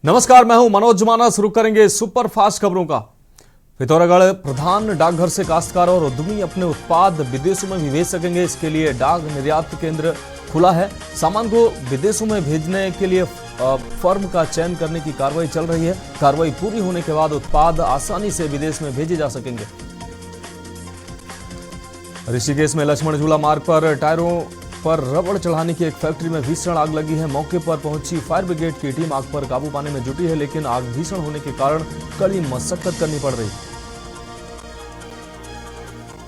नमस्कार, मैं हूं मनोज जुमाना। शुरू करेंगे सुपर फास्ट खबरों का। पिथौरागढ़ प्रधान डाकघर से काश्तकार और उद्यमी अपने उत्पाद विदेशों में भी भेज सकेंगे। इसके लिए डाक निर्यात केंद्र खुला है। सामान को विदेशों में भेजने के लिए फर्म का चयन करने की कार्रवाई चल रही है। कार्रवाई पूरी होने के बाद उत्पाद आसानी से विदेश में भेजे जा सकेंगे। ऋषिकेश में लक्ष्मण झूला मार्ग पर टायरों पर रबड़ चढ़ाने की एक फैक्ट्री में भीषण आग लगी है। मौके पर पहुंची फायर ब्रिगेड की टीम आग पर काबू पाने में जुटी है, लेकिन आग भीषण होने के कारण कड़ी मशक्कत करनी पड़ रही।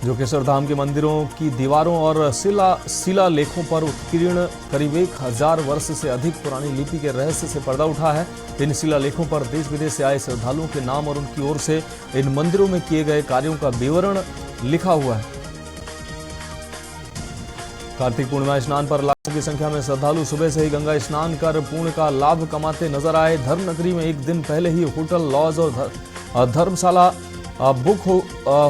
जोगेश्वर धाम के मंदिरों की दीवारों और शिलालेखों पर उत्कीर्ण करीब 1000 वर्ष से अधिक पुरानी लिपि के रहस्य से पर्दा उठा है। इन शिलालेखों पर देश विदेश से आए श्रद्धालुओं के नाम और उनकी ओर से इन मंदिरों में किए गए कार्यों का विवरण लिखा हुआ है। कार्तिक पूर्णिमा स्नान पर लाखों की संख्या में श्रद्धालु सुबह से ही गंगा स्नान कर पुण्य का लाभ कमाते नजर आए। धर्म नगरी में एक दिन पहले ही होटल, लॉज और धर्मशाला बुक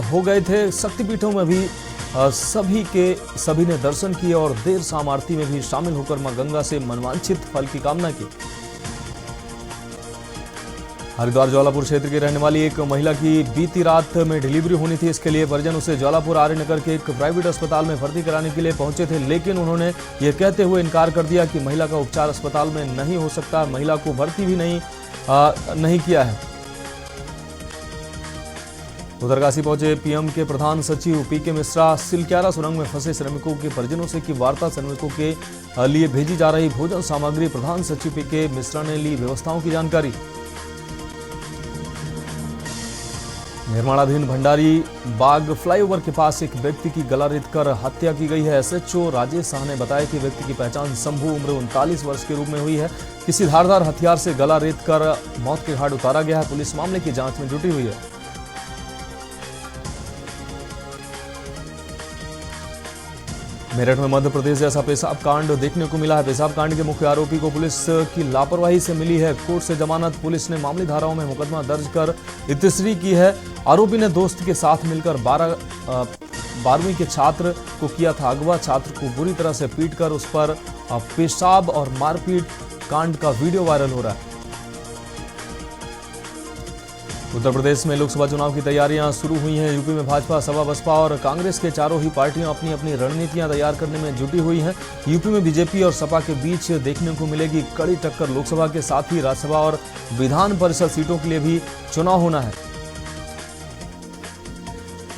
हो गए थे। शक्तिपीठों में भी सभी ने दर्शन किए और देर शाम आरती में भी शामिल होकर मां गंगा से मनवांछित फल की कामना की। हरिद्वार ज्वालापुर क्षेत्र की रहने वाली एक महिला की बीती रात में डिलीवरी होनी थी। इसके लिए परिजन उसे ज्वालापुर आर्यनगर के एक प्राइवेट अस्पताल में भर्ती कराने के लिए पहुंचे थे, लेकिन उन्होंने ये कहते हुए इनकार कर दिया कि महिला का उपचार अस्पताल में नहीं हो सकता। महिला को भर्ती भी नहीं किया है। उत्तरकाशी पहुंचे पीएम के प्रधान सचिव पीके मिश्रा सिलक्यारा सुरंग में फंसे श्रमिकों के परिजनों से की वार्ता। श्रमिकों के लिए भेजी जा रही भोजन सामग्री प्रधान सचिव पीके मिश्रा ने ली व्यवस्थाओं की जानकारी। निर्माणाधीन भंडारी बाग फ्लाईओवर के पास एक व्यक्ति की गला रेतकर हत्या की गई है। एसएचओ राजेश शाह ने बताया कि व्यक्ति की पहचान शंभू उम्र 39 वर्ष के रूप में हुई है। किसी धारदार हथियार से गला रेतकर मौत के घाट उतारा गया है। पुलिस मामले की जांच में जुटी हुई है। मेरठ में मध्य प्रदेश जैसा पेशाब कांड देखने को मिला है। पेशाब कांड के मुख्य आरोपी को पुलिस की लापरवाही से मिली है कोर्ट से जमानत। पुलिस ने मामली धाराओं में मुकदमा दर्ज कर इतश्री की है। आरोपी ने दोस्त के साथ मिलकर 12वीं के छात्र को किया था अगवा। छात्र को बुरी तरह से पीटकर उस पर पेशाब और मारपीट कांड का वीडियो वायरल हो रहा है। उत्तर प्रदेश में लोकसभा चुनाव की तैयारियां शुरू हुई हैं। यूपी में भाजपा, सपा, बसपा और कांग्रेस के चारों ही पार्टियां अपनी अपनी रणनीतियां तैयार करने में जुटी हुई हैं। यूपी में बीजेपी और सपा के बीच देखने को मिलेगी कड़ी टक्कर। लोकसभा के साथ ही राज्यसभा और विधान परिषद सीटों के लिए भी चुनाव होना है।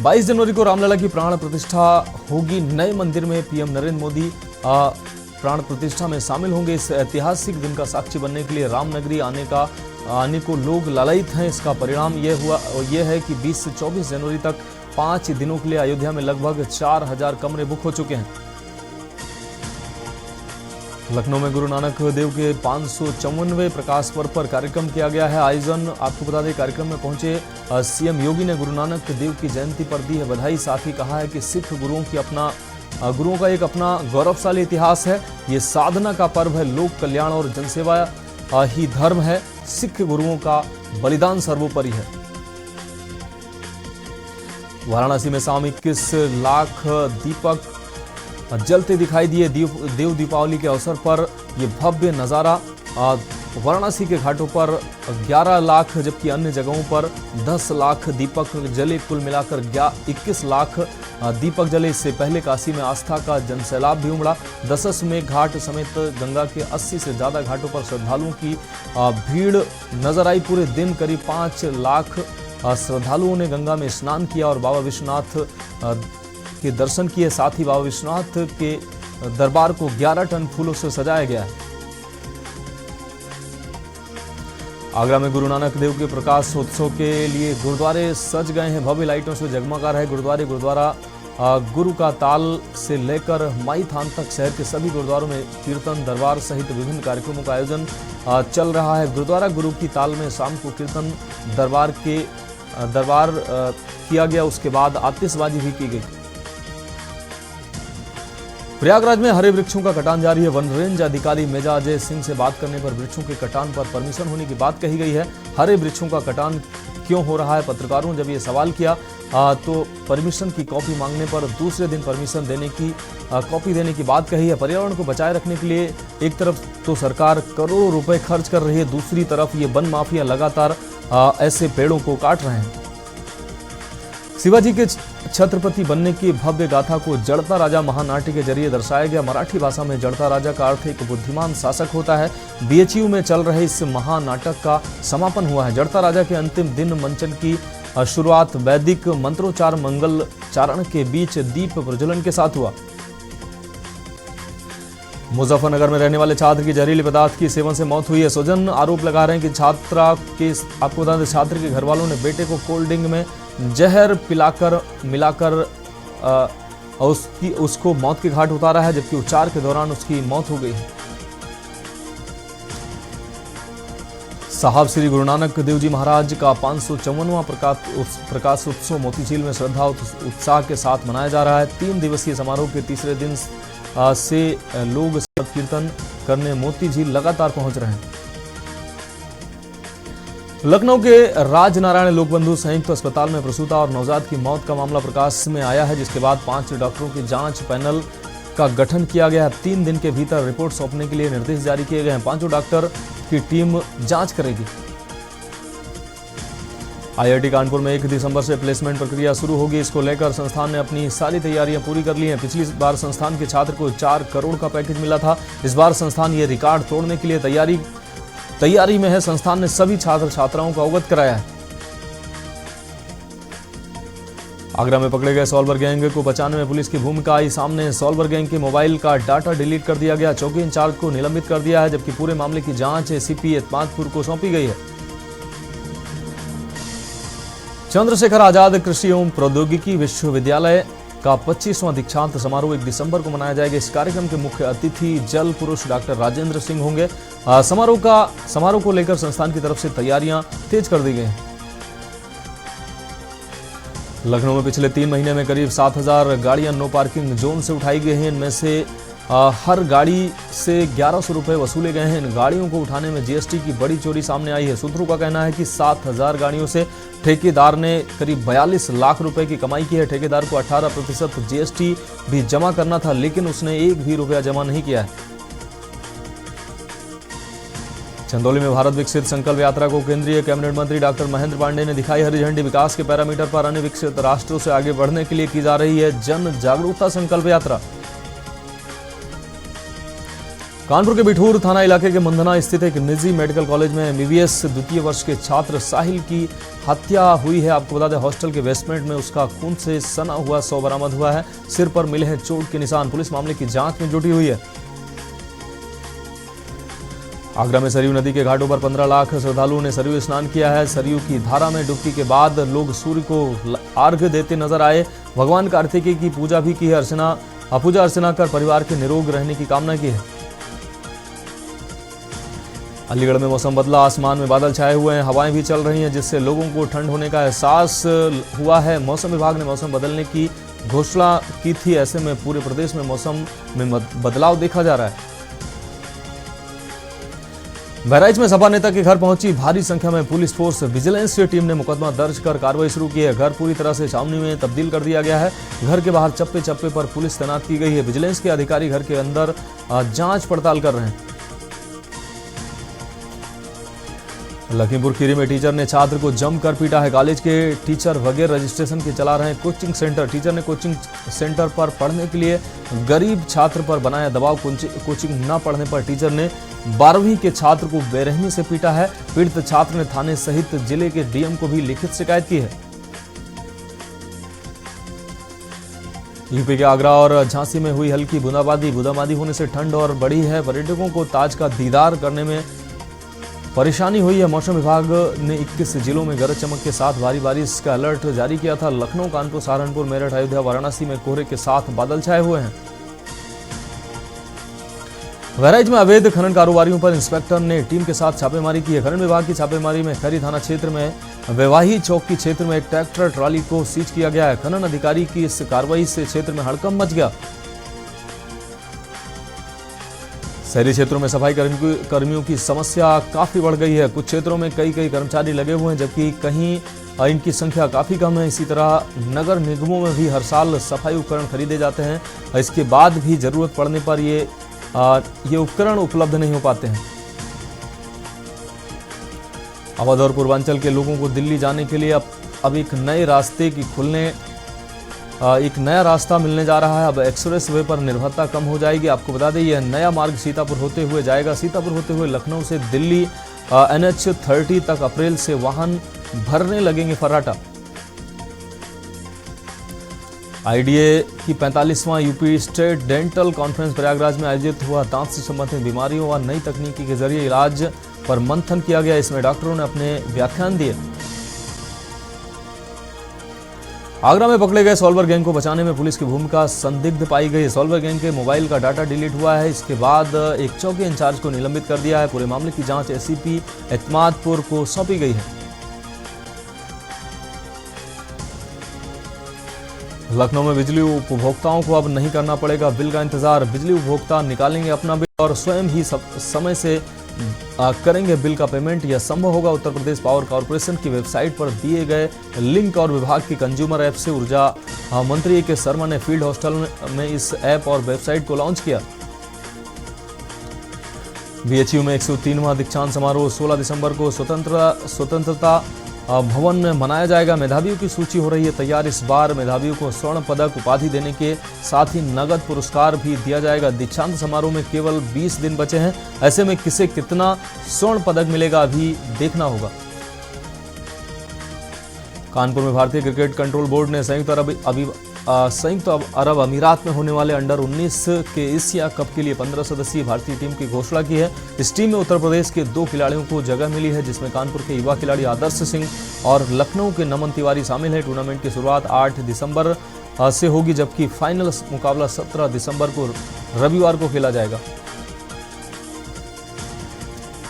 22 जनवरी को रामलला की प्राण प्रतिष्ठा होगी। नए मंदिर में पीएम नरेंद्र मोदी प्राण प्रतिष्ठा में शामिल होंगे। इस ऐतिहासिक दिन का साक्षी बनने के लिए रामनगरी आने को लोग लालायित हैं। इसका परिणाम यह है कि 20 से 24 जनवरी तक 5 दिनों के लिए अयोध्या में लगभग 4000 कमरे बुक हो चुके हैं। लखनऊ में गुरु नानक देव के 554वें प्रकाश पर्व पर कार्यक्रम किया गया है आयोजन। आपको बता दें, कार्यक्रम में पहुंचे सीएम योगी ने गुरु नानक देव की जयंती पर दी है बधाई। साथ ही कहा है कि सिख गुरुओं का एक अपना गौरवशाली इतिहास है। ये साधना का पर्व है। लोक कल्याण और जनसेवा ही धर्म है। सिख गुरुओं का बलिदान सर्वोपरि है। वाराणसी में शाम 21 लाख दीपक जलते दिखाई दिए। देव दीपावली के अवसर पर यह भव्य नजारा। वाराणसी के घाटों पर 11 लाख जबकि अन्य जगहों पर 10 लाख दीपक जले। कुल मिलाकर 21 लाख दीपक जले। इससे पहले काशी में आस्था का जनसैलाब भी उमड़ा। दशाश्वमेध घाट समेत गंगा के 80 से ज्यादा घाटों पर श्रद्धालुओं की भीड़ नजर आई। पूरे दिन करीब 5 लाख श्रद्धालुओं ने गंगा में स्नान किया और बाबा विश्वनाथ के दर्शन किए। साथ ही बाबा विश्वनाथ के दरबार को 11 टन फूलों से सजाया गया है। आगरा में गुरु नानक देव के प्रकाश उत्सव के लिए गुरुद्वारे सज गए हैं। भव्य लाइटों से जगमगा रहे गुरुद्वारा गुरु का ताल से लेकर माई थान तक शहर के सभी गुरुद्वारों में कीर्तन, दरबार सहित विभिन्न कार्यक्रमों का आयोजन चल रहा है। गुरुद्वारा गुरु की ताल में शाम को कीर्तन दरबार किया गया। उसके बाद आतिशबाजी भी की गई। प्रयागराज में हरे वृक्षों का कटान जारी है। वन रेंज अधिकारी मेजा अजय सिंह से बात करने पर वृक्षों के कटान पर परमिशन होने की बात कही गई है। हरे वृक्षों का कटान क्यों हो रहा है? पत्रकारों ने जब ये सवाल किया तो परमिशन की कॉपी मांगने पर दूसरे दिन परमिशन देने की कॉपी देने की बात कही है। पर्यावरण को बचाए रखने के लिए एक तरफ तो सरकार करोड़ों रुपए खर्च कर रही है, दूसरी तरफ ये वन माफिया लगातार ऐसे पेड़ों को काट रहे हैं। शिवाजी के छत्रपति बनने की भव्य गाथा को जड़ता राजा महानाट्य के जरिए दर्शाया गया। मराठी भाषा में जड़ता राजा का अर्थ एक बुद्धिमान शासक होता है। बीएचयू में चल रहे इस महानाटक का समापन हुआ है। जड़ता राजा के अंतिम दिन मंचन की शुरुआत वैदिक मंत्रोच्चार मंगल चारण के बीच दीप प्रज्वलन के साथ हुआ। मुजफ्फरनगर में रहने वाले छात्र की जहरीले पदार्थ की सेवन से मौत हुई है। स्वजन आरोप लगा रहे हैं कि आपको बता दें, छात्र के घर वालों ने बेटे को कोल्ड ड्रिंक में जहर मिलाकर उसको मौत के घाट उतारा है, जबकि उपचार के दौरान उसकी मौत हो गई है। साहब श्री गुरु नानक देव जी महाराज का 554वां प्रकाश उत्सव मोतीझील में श्रद्धा उत्साह के साथ मनाया जा रहा है। 3 दिवसीय समारोह के तीसरे दिन से लोग शबद कीर्तन करने मोतीझील लगातार पहुंच रहे हैं। लखनऊ के राजनारायण लोकबंधु संयुक्त अस्पताल में प्रसूता और नवजात की मौत का मामला प्रकाश में आया है, जिसके बाद 5 डॉक्टरों की जांच पैनल का गठन किया गया है। 3 दिन के भीतर रिपोर्ट सौंपने के लिए निर्देश जारी किए गए हैं। 5 डॉक्टर की टीम जांच करेगी। आईआईटी कानपुर में 1 दिसंबर से प्लेसमेंट प्रक्रिया शुरू होगी। इसको लेकर संस्थान ने अपनी सारी तैयारियां पूरी कर ली हैं। पिछली बार संस्थान के छात्र को 4 करोड़ का पैकेज मिला था। इस बार संस्थान ये रिकॉर्ड तोड़ने के लिए तैयारी में है। संस्थान ने सभी छात्र छात्राओं को अवगत कराया है। आगरा में पकड़े गए सॉल्वर गैंग को बचाने में पुलिस की भूमिका आई सामने। सॉल्वर गैंग के मोबाइल का डाटा डिलीट कर दिया गया। चौकी इंचार्ज को निलंबित कर दिया है, जबकि पूरे मामले की जांच एसीपी एतमादपुर को सौंपी गई है। चंद्रशेखर आजाद कृषि एवं प्रौद्योगिकी विश्वविद्यालय का 25वां दीक्षांत समारोह 1 दिसंबर को मनाया जाएगा। इस कार्यक्रम के मुख्य अतिथि जल पुरुष डॉक्टर राजेंद्र सिंह होंगे। समारोह को लेकर संस्थान की तरफ से तैयारियां तेज कर दी गई हैं। लखनऊ में पिछले 3 महीने में करीब 7000 गाड़ियां नो पार्किंग जोन से उठाई गई हैं। इनमें से हर गाड़ी से 1100 रुपए वसूले गए हैं। इन गाड़ियों को उठाने में जीएसटी की बड़ी चोरी सामने आई है। सूत्रों का कहना है कि 7000 गाड़ियों से ठेकेदार ने करीब 42 लाख रुपए की कमाई की है। ठेकेदार को 18% जीएसटी भी जमा करना था, लेकिन उसने 1 भी रुपया जमा नहीं किया है। चंदौली में भारत विकसित संकल्प यात्रा को केंद्रीय कैबिनेट मंत्री डॉक्टर महेंद्र पांडेय ने दिखाई हरी झंडी। विकास के पैरामीटर पर अन्य विकसित राष्ट्रों से आगे बढ़ने के लिए की जा रही है जन जागरूकता संकल्प यात्रा। कानपुर के बिठूर थाना इलाके के मंधना स्थित एक निजी मेडिकल कॉलेज में एमबीबीएस द्वितीय वर्ष के छात्र साहिल की हत्या हुई है। आपको बता दें, हॉस्टल के बेसमेंट में उसका खून से सना हुआ शव बरामद हुआ है। सिर पर मिले हैं चोट के निशान। पुलिस मामले की जांच में जुटी हुई है। आगरा में सरयू नदी के घाटों पर 15 लाख श्रद्धालुओं ने सरयू स्नान किया है। सरयू की धारा में डुबकी के बाद लोग सूर्य को अर्घ्य देते नजर आए। भगवान कार्तिकेय की पूजा भी की है। पूजा अर्चना कर परिवार के निरोग रहने की कामना की है। अलीगढ़ में मौसम बदला। आसमान में बादल छाए हुए हैं, हवाएं भी चल रही हैं, जिससे लोगों को ठंड होने का एहसास हुआ है। मौसम विभाग ने मौसम बदलने की घोषणा की थी। ऐसे में पूरे प्रदेश में मौसम में बदलाव देखा जा रहा है। बहराइच में सपा नेता के घर पहुंची भारी संख्या में पुलिस फोर्स। विजिलेंस की टीम ने मुकदमा दर्ज कर कार्रवाई शुरू की है। घर पूरी तरह से छावनी में तब्दील कर दिया गया है। घर के बाहर चप्पे चप्पे पर पुलिस तैनात की गई है। विजिलेंस के अधिकारी घर के अंदर जांच पड़ताल कर रहे हैं। लखीमपुर खीरी में टीचर ने छात्र को जमकर पीटा है। कॉलेज के टीचर वगैरह रजिस्ट्रेशन के चला रहे हैं कोचिंग सेंटर। टीचर ने कोचिंग सेंटर पर पढ़ने के लिए गरीब छात्र पर बनाया दबाव। कोचिंग न पढ़ने पर टीचर ने 12वीं के छात्र को बेरहमी से पीटा है। पीड़ित छात्र ने थाने सहित जिले के डीएम को भी लिखित शिकायत की है। यूपी के आगरा और झांसी में हुई हल्की बूंदाबांदी होने से ठंड और बढ़ी है। पर्यटकों को ताज का दीदार करने में परेशानी हुई है। मौसम विभाग ने 21 जिलों में गरज चमक के साथ भारी बारिश का अलर्ट जारी किया था। लखनऊ, कानपुर, सहारनपुर, मेरठ, अयोध्या, वाराणसी में कोहरे के साथ बादल छाए हुए हैं। बहराइच में अवैध खनन कारोबारियों पर इंस्पेक्टर ने टीम के साथ छापेमारी की है। खनन विभाग की छापेमारी में खैरी थाना क्षेत्र में वैवाही चौक की क्षेत्र में एक ट्रैक्टर ट्राली को सीज किया गया है। खनन अधिकारी की इस कार्रवाई से क्षेत्र में हड़कंप मच गया। शहरी क्षेत्रों में सफाई कर्मियों की समस्या काफ़ी बढ़ गई है। कुछ क्षेत्रों में कई कर्मचारी लगे हुए हैं, जबकि कहीं इनकी संख्या काफ़ी कम है। इसी तरह नगर निगमों में भी हर साल सफाई उपकरण खरीदे जाते हैं, इसके बाद भी ज़रूरत पड़ने पर ये उपकरण उपलब्ध नहीं हो पाते हैं। अवध और पूर्वांचल के लोगों को दिल्ली जाने के लिए अब एक नए रास्ते की एक नया रास्ता मिलने जा रहा है। अब एक्सप्रेस वे पर निर्भरता कम हो जाएगी। आपको बता दें, यह नया मार्ग सीतापुर होते हुए जाएगा। सीतापुर होते हुए लखनऊ से दिल्ली NH30 तक अप्रैल से वाहन भरने लगेंगे फर्राटा। IDA की 45वां UP state dental conference Prayagraj में आयोजित हुआ। दांत से संबंधित बीमारियों व नई तकनीकी के जरिए इलाज पर मंथन किया गया। इसमें डॉक्टरों ने अपने व्याख्यान दिए। आगरा में पकड़े गए सॉल्वर गैंग को बचाने में पुलिस की भूमिका संदिग्ध पाई गई। सॉल्वर गैंग के मोबाइल का डाटा डिलीट हुआ है। इसके बाद एक चौकी इंचार्ज को निलंबित कर दिया है। पूरे मामले की जांच SCP एतमादपुर को सौंपी गई है। लखनऊ में बिजली उपभोक्ताओं को अब नहीं करना पड़ेगा बिल का इंतजार। बिजली उपभोक्ता निकालेंगे अपना बिल और स्वयं ही समय से करेंगे बिल का पेमेंट। यह संभव होगा उत्तर प्रदेश पावर कॉर्पोरेशन की वेबसाइट पर दिए गए लिंक और विभाग की कंज्यूमर ऐप से। ऊर्जा मंत्री A.K. शर्मा ने फील्ड हॉस्टल में इस ऐप और वेबसाइट को लॉन्च किया। BHU में 103वां दीक्षांत समारोह 16 दिसंबर को स्वतंत्रता भवन में मनाया जाएगा। मेधावियों की सूची हो रही है तैयार। इस बार मेधावियों को स्वर्ण पदक उपाधि देने के साथ ही नगद पुरस्कार भी दिया जाएगा। दीक्षांत समारोह में केवल 20 दिन बचे हैं। ऐसे में किसे कितना स्वर्ण पदक मिलेगा अभी देखना होगा। कानपुर में भारतीय क्रिकेट कंट्रोल बोर्ड ने संयुक्त अरब अमीरात में होने वाले अंडर 19 के एशिया कप के लिए 15 सदस्यीय भारतीय टीम की घोषणा की है। इस टीम में उत्तर प्रदेश के 2 खिलाड़ियों को जगह मिली है, जिसमें कानपुर के युवा खिलाड़ी आदर्श सिंह और लखनऊ के नमन तिवारी शामिल है। टूर्नामेंट की शुरुआत 8 दिसंबर से होगी, जबकि फाइनल मुकाबला 17 दिसंबर को रविवार को खेला जाएगा।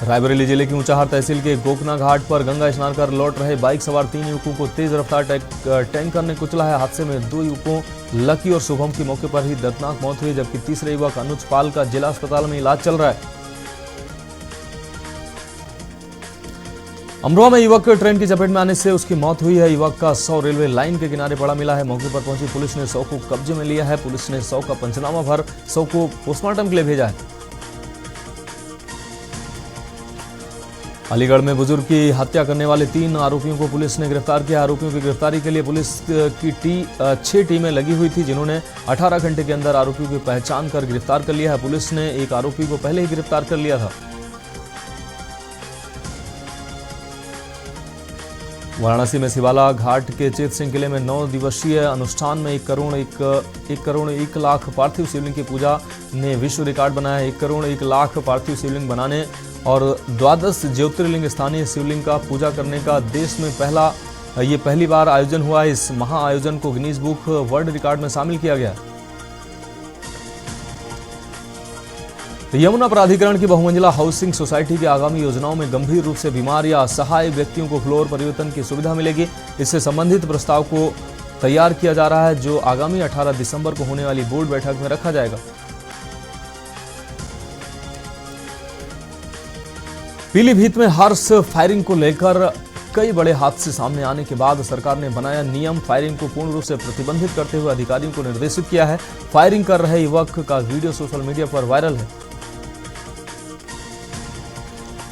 रायबरेली जिले की ऊंचाहार तहसील के गोकना घाट पर गंगा स्नान कर लौट रहे बाइक सवार 3 युवकों को तेज रफ्तार टैंकर ने कुचला है। हादसे में 2 युवकों लकी और शुभम की मौके पर ही दर्दनाक मौत हुई, जबकि तीसरे युवक अनुज पाल का जिला अस्पताल में इलाज चल रहा है। अमरोहा में युवक ट्रेन की चपेट में आने से उसकी मौत हुई है। युवक का शव रेलवे लाइन के किनारे पड़ा मिला है। मौके पर पहुंची पुलिस ने शव को कब्जे में लिया है। पुलिस ने शव का पंचनामा भर शव को पोस्टमार्टम के लिए भेजा है। अलीगढ़ में बुजुर्ग की हत्या करने वाले 3 आरोपियों को पुलिस ने गिरफ्तार किया। आरोपियों की गिरफ्तारी के लिए पुलिस की 6 टीमें लगी हुई थी, जिन्होंने 18 घंटे के अंदर आरोपियों की पहचान कर गिरफ्तार कर लिया है। पुलिस ने एक आरोपी को पहले ही गिरफ्तार कर लिया था। वाराणसी में शिवाला घाट के चेत सिंह किले में 9 दिवसीय अनुष्ठान में 1 करोड़ 1 लाख पार्थिव शिवलिंग की पूजा ने विश्व रिकॉर्ड बनाया। 1 करोड़ 1 लाख पार्थिव शिवलिंग बनाने और 12 ज्योतिर्लिंग स्थानीय शिवलिंग का पूजा करने का देश में पहली बार आयोजन हुआ है। इस महाआयोजन को गिनीज बुक वर्ल्ड रिकॉर्ड में शामिल किया गया। यमुना प्राधिकरण की बहुमंजिला हाउसिंग सोसाइटी की आगामी योजनाओं में गंभीर रूप से बीमार या असहाय व्यक्तियों को फ्लोर परिवर्तन की सुविधा मिलेगी। इससे संबंधित प्रस्ताव को तैयार किया जा रहा है, जो आगामी 18 दिसंबर को होने वाली बोर्ड बैठक में रखा जाएगा। पीलीभीत में हॉर्स फायरिंग को लेकर कई बड़े हादसे सामने आने के बाद सरकार ने बनाया नियम। फायरिंग को पूर्ण रूप से प्रतिबंधित करते हुए अधिकारियों को निर्देशित किया है। फायरिंग कर रहे युवक का वीडियो सोशल मीडिया पर वायरल है।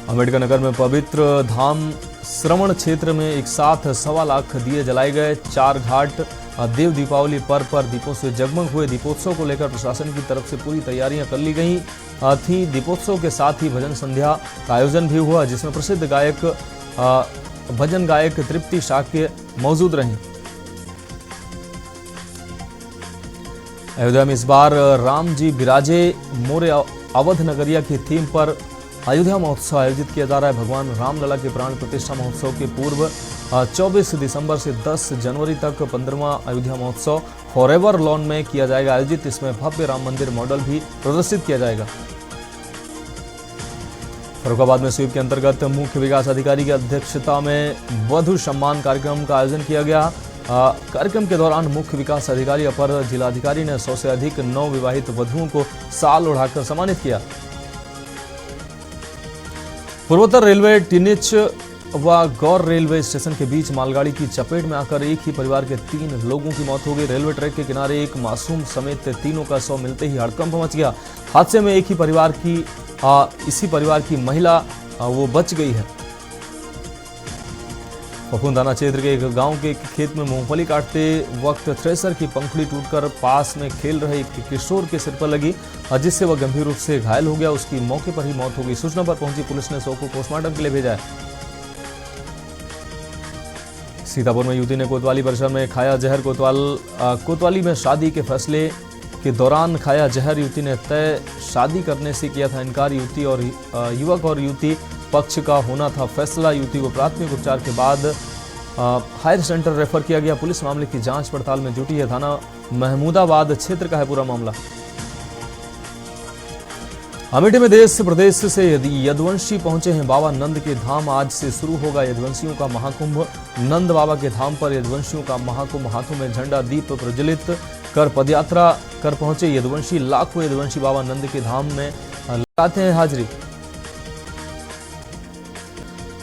अम्बेडकर नगर में पवित्र धाम श्रवण क्षेत्र में एक साथ 1.25 लाख दिए जलाए गए। 4 घाट देव दीपावली पर्व पर दीपों से जगमग हुए। दीपोत्सव को लेकर प्रशासन की तरफ से पूरी तैयारियां कर ली गई थी। दीपोत्सव के साथ ही भजन संध्या का आयोजन भी हुआ, जिसमें प्रसिद्ध भजन गायक तृप्ति शाक्य मौजूद रहीं। अयोध्या में इस बार राम जी बिराजे मोरे अवध नगरिया की थीम पर अयोध्या महोत्सव आयोजित किया जा रहा है। भगवान रामलला के प्राण प्रतिष्ठा महोत्सव के पूर्व 24 दिसंबर से 10 जनवरी तक 15वां अयोध्या महोत्सव फॉरएवर लॉन में किया जाएगा आयोजित। इसमें भव्य राम मंदिर मॉडल भी प्रदर्शित किया जाएगा। फर्रुखाबाद में स्वीप के अंतर्गत मुख्य विकास अधिकारी की अध्यक्षता में वधु सम्मान कार्यक्रम का आयोजन किया गया। कार्यक्रम के दौरान मुख्य विकास अधिकारी अपर जिलाधिकारी ने 100 से अधिक नवविवाहित वधुओं को शाल ओढ़ाकर सम्मानित किया। पूर्वोत्तर रेलवे टिनिच व गौर रेलवे स्टेशन के बीच मालगाड़ी की चपेट में आकर एक ही परिवार के 3 लोगों की मौत हो गई। रेलवे ट्रैक के किनारे एक मासूम समेत तीनों का शव मिलते ही हड़कंप मच गया। हादसे में एक ही परिवार की इसी परिवार की महिला वो बच गई है। फफूंद थाना क्षेत्र के एक गांव के खेत में मूंगफली काटते वक्त थ्रेसर की पंखुड़ी टूटकर पास में खेल रहे एक किशोर के सिर पर लगी, जिससे वह गंभीर रूप से घायल हो गया। उसकी मौके पर ही मौत हो गई। सूचना पर पहुंची पुलिस ने शव को पोस्टमार्टम के लिए भेजा है। सीतापुर में युवती ने कोतवाली परिसर में खाया जहर। कोतवाली में शादी के फैसले के दौरान खाया जहर। युवती ने तय शादी करने से किया था इनकार। युवक और युवती पक्ष का होना था फैसला। युवती को प्राथमिक उपचार के बाद हायर सेंटर रेफर किया गया। पुलिस मामले की जांच पड़ताल में जुटी है। थाना महमूदाबाद क्षेत्र का है पूरा मामला। अमेठी में देश प्रदेश से यदुवंशी पहुंचे हैं बाबा नंद के धाम। आज से शुरू होगा यदुवंशियों का महाकुंभ। नंद बाबा के धाम पर यदुवंशियों का महाकुंभ। हाथों में झंडा दीप प्रज्वलित कर पदयात्रा कर पहुंचे यदुवंशी। लाखों यदुवंशी बाबा नंद के धाम में लगाते हैं हाजिरी।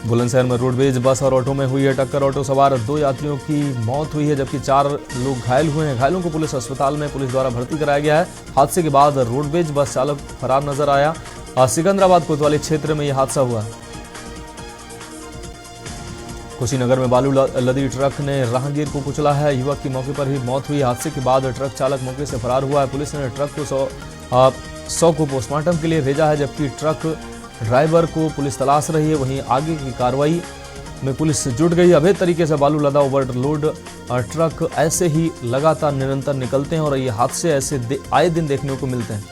बुलंदशहर में रोडवेज बस और ऑटो में हुई है टक्कर। ऑटो सवार 2 यात्रियों की मौत हुई है, जबकि 4 लोग घायल हुए हैं। घायलों को पुलिस अस्पताल में पुलिस द्वारा भर्ती कराया गया है। हादसे के बाद रोडवेज बस चालक फरार नजर आया। सिकंदराबाद कोतवाली क्षेत्र में यह हादसा हुआ। कुशीनगर में बालू लदी ट्रक ने राहगीर को कुचला है। युवक की मौके पर ही मौत हुई। हादसे के बाद ट्रक चालक मौके से फरार हुआ है। पुलिस ने ट्रक को 100 को पोस्टमार्टम के लिए भेजा है, जबकि ट्रक ड्राइवर को पुलिस तलाश रही है। वहीं आगे की कार्रवाई में पुलिस जुट गई। अवैध तरीके से बालू लदा ओवरलोड ट्रक ऐसे ही लगातार निरंतर निकलते हैं और ये हादसे ऐसे आए दिन देखने को मिलते हैं।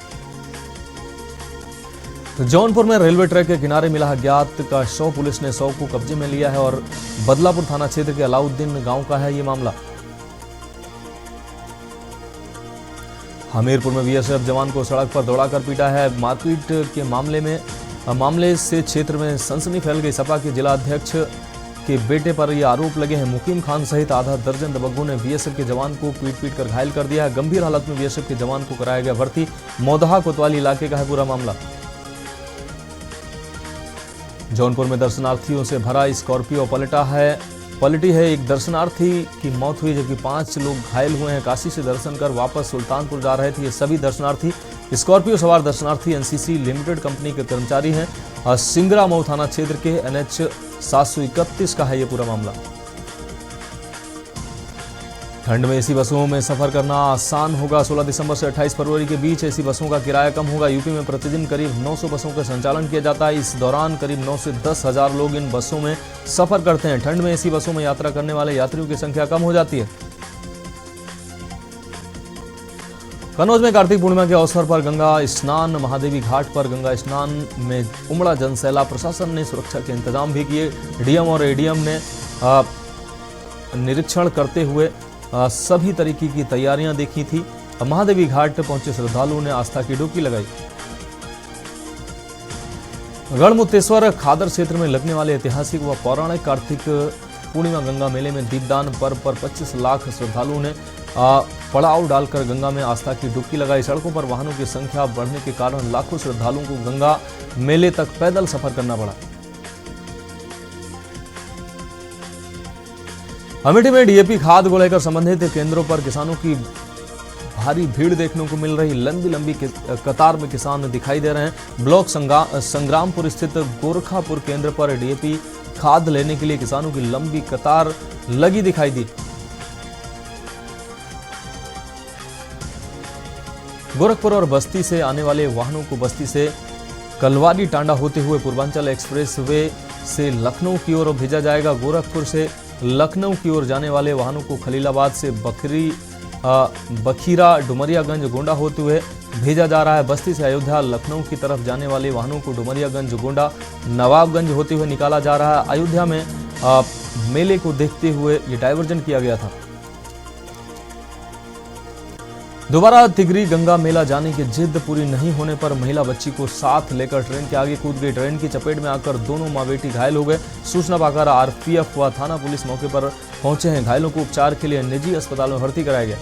तो जौनपुर में रेलवे ट्रैक के किनारे मिला अज्ञात का शव। पुलिस ने शव को कब्जे में लिया है और बदलापुर थाना क्षेत्र के अलाउद्दीन गांव का है ये मामला। हमीरपुर में बीएसएफ जवान को सड़क पर दौड़ाकर पीटा है। मारपीट के मामले से क्षेत्र में सनसनी फैल गई। सपा के जिला अध्यक्ष के बेटे पर यह आरोप लगे हैं। मुकीम खान सहित आधा दर्जन दबंगों ने बीएसएफ के जवान को पीट कर घायल कर दिया है। गंभीर हालत में बीएसएफ के जवान को कराया गया भर्ती। मौदहा कोतवाली इलाके का है पूरा मामला। जौनपुर में दर्शनार्थियों से भरा स्कॉर्पियो पलटी है। एक दर्शनार्थी की मौत हुई, जबकि 5 लोग घायल हुए हैं। काशी से दर्शन कर वापस सुल्तानपुर जा रहे थे ये सभी दर्शनार्थी। स्कॉर्पियो सवार दर्शनार्थी एनसीसी लिमिटेड कंपनी के कर्मचारी हैं। सिंगरा मऊ थाना क्षेत्र के NH 731 का है ये पूरा मामला। ठंड में एसी बसों में सफर करना आसान होगा। 16 दिसंबर से 28 फरवरी के बीच एसी बसों का किराया कम होगा। यूपी में प्रतिदिन करीब 900 बसों का संचालन किया जाता है। इस दौरान करीब 9 से 10 हजार लोग इन बसों में सफर करते हैं। ठंड में एसी बसों में यात्रा करने वाले यात्रियों की संख्या कम हो जाती है। कन्नौज में कार्तिक पूर्णिमा के अवसर पर गंगा स्नान। महादेवी घाट पर गंगा स्नान में उमड़ा जनसैलाब। प्रशासन ने सुरक्षा के इंतजाम भी किए। डीएम और एडीएम ने निरीक्षण करते हुए सभी तरीके की तैयारियां देखी थी। महादेवी घाट पहुंचे श्रद्धालुओं ने आस्था की डुबकी लगाई। गढ़मुक्तेश्वर खादर क्षेत्र में लगने वाले ऐतिहासिक व पौराणिक कार्तिक पूर्णिमा गंगा मेले में दीपदान पर्व पर 25 लाख श्रद्धालुओं ने पड़ाव डालकर गंगा में आस्था की डुबकी लगाई। सड़कों पर वाहनों की संख्या बढ़ने के कारण लाखों श्रद्धालुओं को गंगा मेले तक पैदल सफर करना पड़ा। अमेठी में डीएपी खाद को लेकर संबंधित केंद्रों पर किसानों की भारी भीड़ देखने को मिल रही। लंबी कतार में किसान दिखाई दे रहे हैं। ब्लॉक संग्रामपुर स्थित गोरखापुर केंद्र पर डीएपी खाद लेने के लिए किसानों की लंबी कतार लगी दिखाई दी। गोरखपुर और बस्ती से आने वाले वाहनों को बस्ती से कलवारी टांडा होते हुए पूर्वांचल एक्सप्रेस वे से लखनऊ की ओर भेजा जाएगा। गोरखपुर से लखनऊ की ओर जाने वाले वाहनों को खलीलाबाद से बखीरा डुमरियागंज गोंडा होते हुए भेजा जा रहा है। बस्ती से अयोध्या लखनऊ की तरफ जाने वाले वाहनों को डुमरियागंज गोंडा नवाबगंज होते हुए निकाला जा रहा है। अयोध्या में मेले को देखते हुए ये डायवर्जन किया गया था। दोबारा तिगरी गंगा मेला जाने की जिद पूरी नहीं होने पर महिला बच्ची को साथ लेकर ट्रेन के आगे कूद गई। ट्रेन की चपेट में आकर दोनों मां बेटी घायल हो गए। सूचना पाकर आरपीएफ व थाना पुलिस मौके पर पहुंचे हैं। घायलों को उपचार के लिए निजी अस्पताल में भर्ती कराया गया।